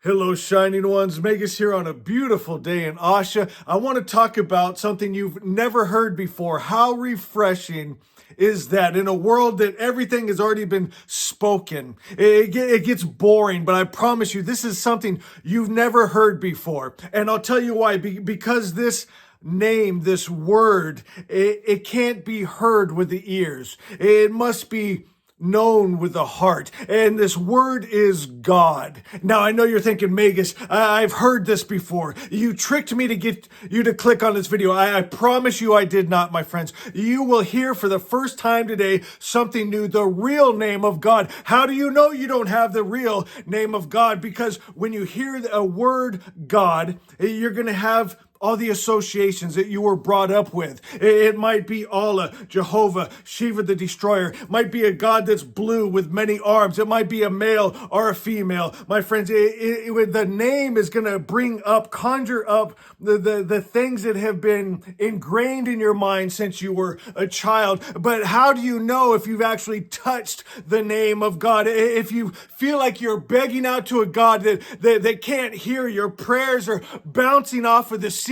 Hello, Shining Ones. Megas here on a beautiful day in Asha. I want to talk about something you've never heard before. How refreshing is that in a world that everything has already been spoken? It gets boring, but I promise you, this is something you've never heard before. And I'll tell you why. Because this name, this word, it can't be heard with the ears. It must be known with the heart. And this word is God. Now, I know you're thinking, Magus, I've heard this before. You tricked me to get you to click on this video. I promise you I did not, my friends. You will hear for the first time today something new, the real name of God. How do you know you don't have the real name of God? Because when you hear a word God, you're going to have all the associations that you were brought up with. It might be Allah, Jehovah, Shiva the Destroyer. It might be a God that's blue with many arms. It might be a male or a female. My friends, the name is going to conjure up the things that have been ingrained in your mind since you were a child. But how do you know if you've actually touched the name of God? If you feel like you're begging out to a God that can't hear your prayers are bouncing off of the ceiling,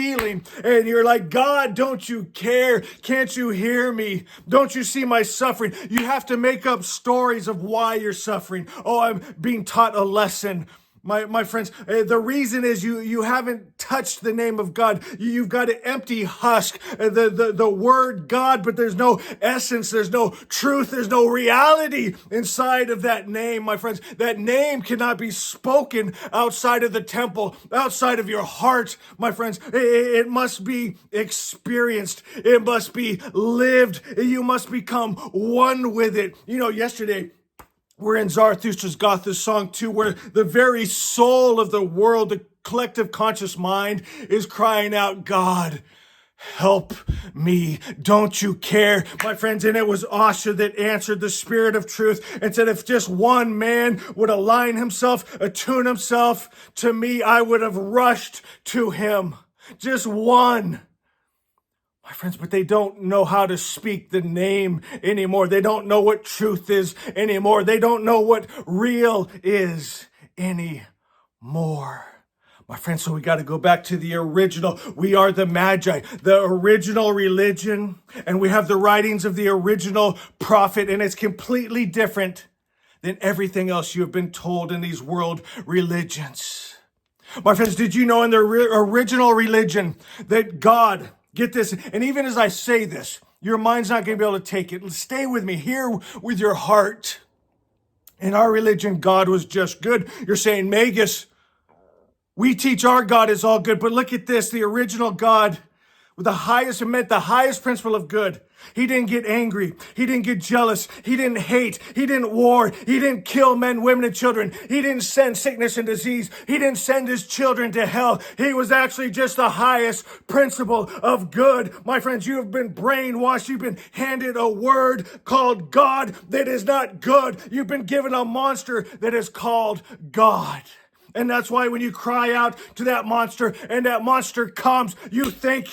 and you're like, God, don't you care? Can't you hear me? Don't you see my suffering? You have to make up stories of why you're suffering. Oh, I'm being taught a lesson. My friends, the reason is you haven't touched the name of God. You've got an empty husk, the word God, but there's no essence, there's no truth, there's no reality inside of that name, my friends. That name cannot be spoken outside of the temple, outside of your heart, my friends. It must be experienced. It must be lived. You must become one with it. You know, yesterday, we're in Zarathustra's got this song too, where the very soul of the world, the collective conscious mind, is crying out, God, help me. Don't you care? My friends, and it was Asha that answered the Spirit of Truth and said, if just one man would align himself, attune himself to me, I would have rushed to him. Just one. My friends, but they don't know how to speak the name anymore. They don't know what truth is anymore. They don't know what real is anymore. My friends, so we got to go back to the original. We are the Magi, the original religion, and we have the writings of the original prophet, and it's completely different than everything else you have been told in these world religions. My friends, did you know in the original religion that God, get this, and even as I say this, your mind's not going to be able to take it. Stay with me here with your heart. In our religion, God was just good. You're saying, Magus, we teach our God is all good, but look at this, the original God, with the highest, it meant the highest principle of good. He didn't get angry. He didn't get jealous. He didn't hate. He didn't war. He didn't kill men, women, and children. He didn't send sickness and disease. He didn't send his children to hell. He was actually just the highest principle of good. My friends, you have been brainwashed. You've been handed a word called God that is not good. You've been given a monster that is called God. And that's why when you cry out to that monster and that monster comes, you think,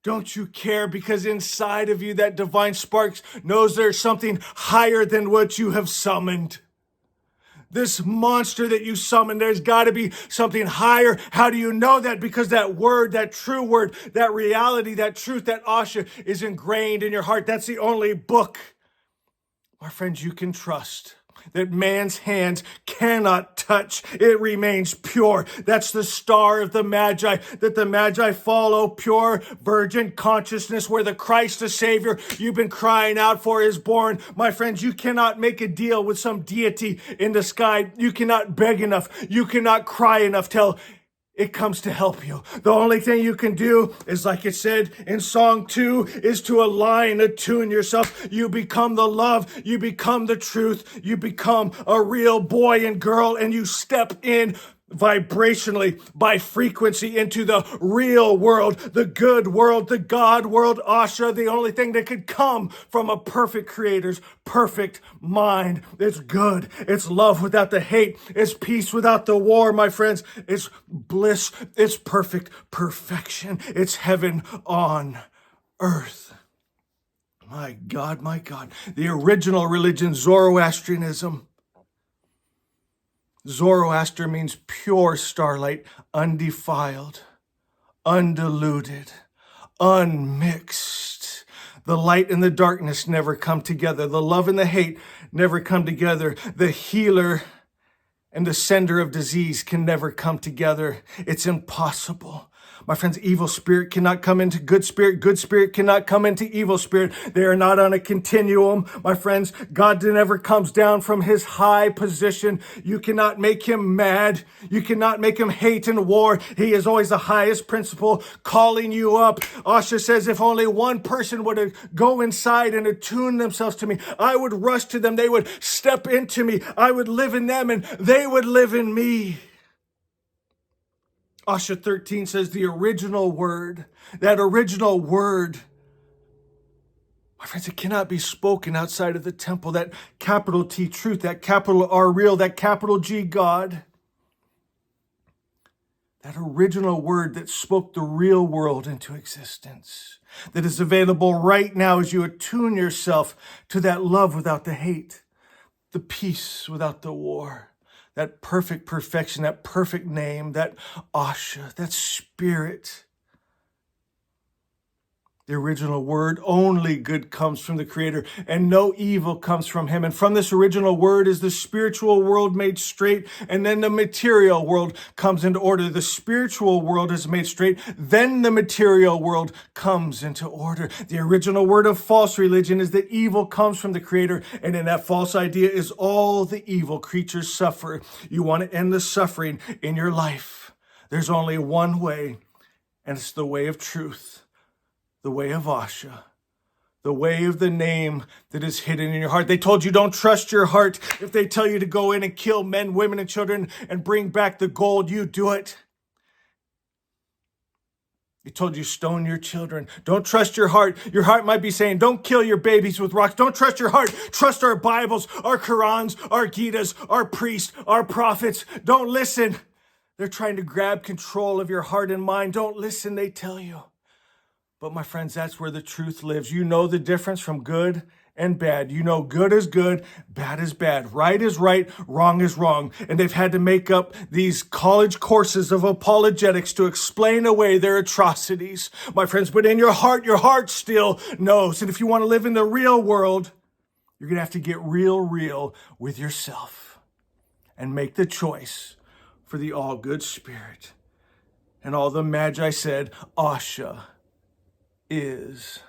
don't you care? Because inside of you, that divine spark knows there's something higher than what you have summoned. This monster that you summoned, there's got to be something higher. How do you know that? Because that word, that true word, that reality, that truth, that Asha is ingrained in your heart. That's the only book, my friends, you can trust. That man's hands cannot touch. It remains pure. That's the star of the Magi, that the Magi follow, pure virgin consciousness, where the Christ the Savior you've been crying out for is born. My friends, you cannot make a deal with some deity in the sky. You cannot beg enough. You cannot cry enough till it comes to help you. The only thing you can do is, like it said in song 2, is to attune yourself. You become the love. You become the truth. You become a real boy and girl, and you step in vibrationally by frequency into the real world, the good world, the God world, Asha, the only thing that could come from a perfect creator's perfect mind. It's good. It's love without the hate. It's peace without the war, my friends. It's bliss. It's perfect perfection. It's heaven on earth. My God, my God. The original religion, Zoroastrianism. Zoroaster means pure starlight, undefiled, undiluted, unmixed. The light and the darkness never come together. The love and the hate never come together. The healer and the sender of disease can never come together. It's impossible. My friends, evil spirit cannot come into good spirit cannot come into evil spirit. They are not on a continuum. My friends, God never comes down from his high position. You cannot make him mad. You cannot make him hate and war. He is always the highest principle, calling you up. Asha says, if only one person would go inside and attune themselves to me, I would rush to them. They would step into me. I would live in them and they would live in me. Asha 13 says the original word, that original word, my friends, it cannot be spoken outside of the temple. That capital T truth, that capital R real, that capital G God. That original word that spoke the real world into existence. That is available right now as you attune yourself to that love without the hate, the peace without the war. That perfect perfection, that perfect name, that Asha, that spirit. The original word, only good comes from the Creator, and no evil comes from him. And from this original word is the spiritual world made straight, and then the material world comes into order. The spiritual world is made straight, then the material world comes into order. The original word of false religion is that evil comes from the Creator, and in that false idea is all the evil creatures suffer. You want to end the suffering in your life. There's only one way, and it's the way of truth. The way of Asha, the way of the name that is hidden in your heart. They told you don't trust your heart. If they tell you to go in and kill men, women, and children and bring back the gold, you do it. They told you stone your children. Don't trust your heart. Your heart might be saying, don't kill your babies with rocks. Don't trust your heart. Trust our Bibles, our Qurans, our Gitas, our priests, our prophets. Don't listen. They're trying to grab control of your heart and mind. Don't listen, they tell you. But my friends, that's where the truth lives. You know the difference from good and bad. You know good is good, bad is bad. Right is right, wrong is wrong. And they've had to make up these college courses of apologetics to explain away their atrocities. My friends, but in your heart still knows. And if you want to live in the real world, you're going to have to get real with yourself and make the choice for the all good spirit. And all the Magi said, Asha is